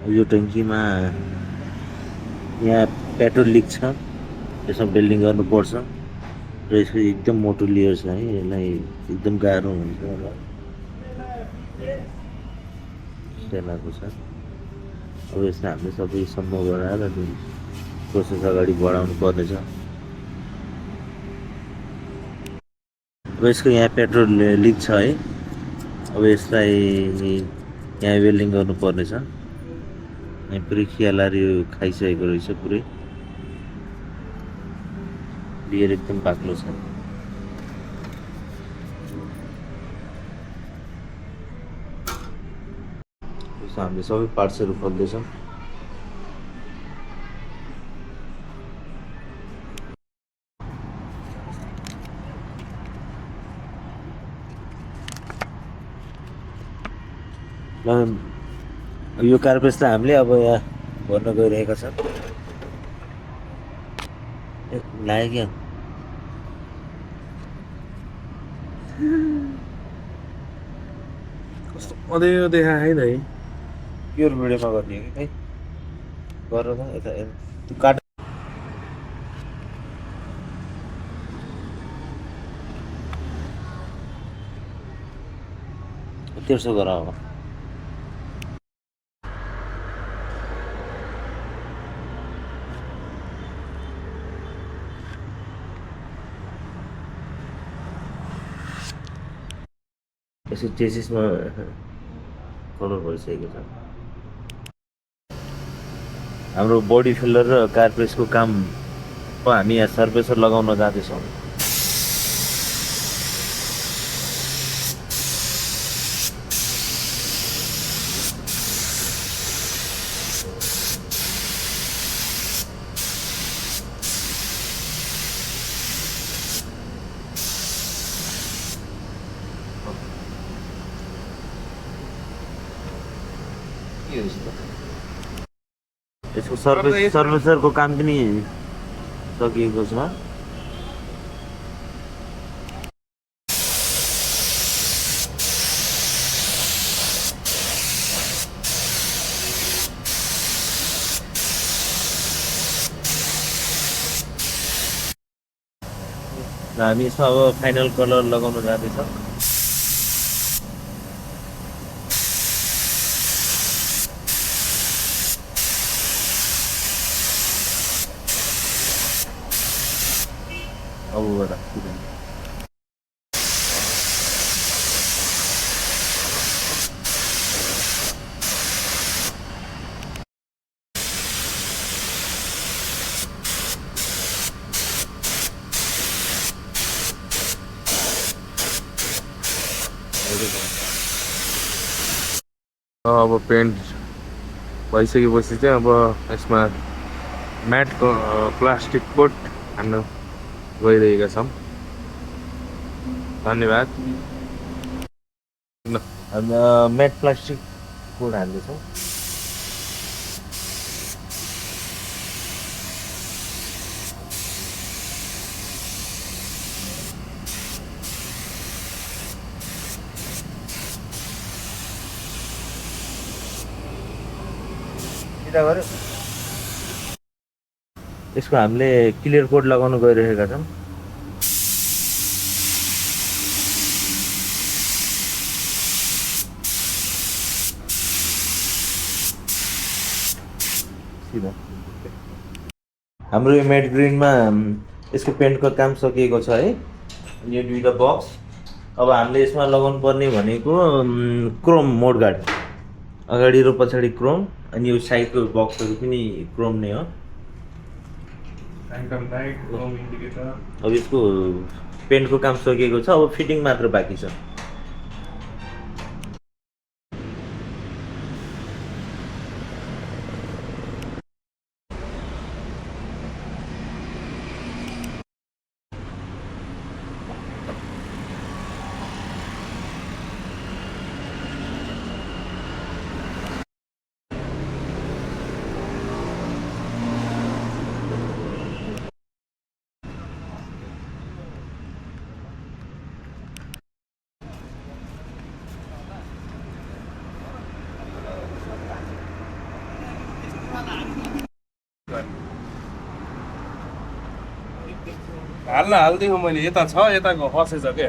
यो टङ्कीमा यहाँ petrol leak छ, यसमा वेल्डिङ गर्नुपर्छ र यसको एकदम मोटो लेयर छ है, यसलाई एकदम गाह्रो हुन्छ र सेलाएको छ। अब यसलाई हामीले सबै सम्भव गराएर प्रोसेस अगाडि बढाउनु पर्नेछ। अब यसको यहाँ पेट्रोल लिक छ है, अब यसलाई यहाँ वेल्डिङ गर्नुपर्नेछ। यहाँ पुरै खियालाएर यो खाइसकेको रहेछ, पुरै लेयर एकदम बाक्लो छ। हामीले सबै पार्ट्सहरू खोल्दैछौँ। यो कार्पेट्सलाई हामीले अब यहाँ भर्न गइरहेका छौँ। लाग्यो क्या कस्तो अँध्यारो देखाएको छैन है। प्योर भिडियोमा गर्ने हो कि खै गर त यता त्यो काट। तेर्सो गर अब। यसो चेसिसमा कलर भइसकेको छ। हाम्रो बडी फिल्डर र कारप्रेसको काम हामी यहाँ सर्फेसर लगाउन जाँदैछौँ। यसको सर्फेसरको काम पनि सकिएको छ। हामी यसमा अब फाइनल कलर लगाउन जाँदैछौँ। अब पेन्ट भइसकेपछि चाहिँ अब यसमा म्याटको प्लास्टिक कोट हान्न गइरहेका छौँ। धन्यवाद। म्याट प्लास्टिक कोट हाल्दैछौँ। यसको हामीले क्लियर कोट लगाउन गइरहेका छौँ। हाम्रो यो म्याट ग्रिनमा यसको पेन्टको काम सकिएको छ है। यो दुईटा बक्स अब हामीले यसमा लगाउनु पर्ने भनेको क्रोम मोडगार्ड, अगाडि र पछाडि क्रोम, अनि यो साइडको बक्सहरू पनि क्रोम नै हो। अब यसको पेन्टको काम सकिएको छ, अब फिटिङ मात्र बाँकी छ। हाल्दिउँ मैले यता छ यताको फसेछ के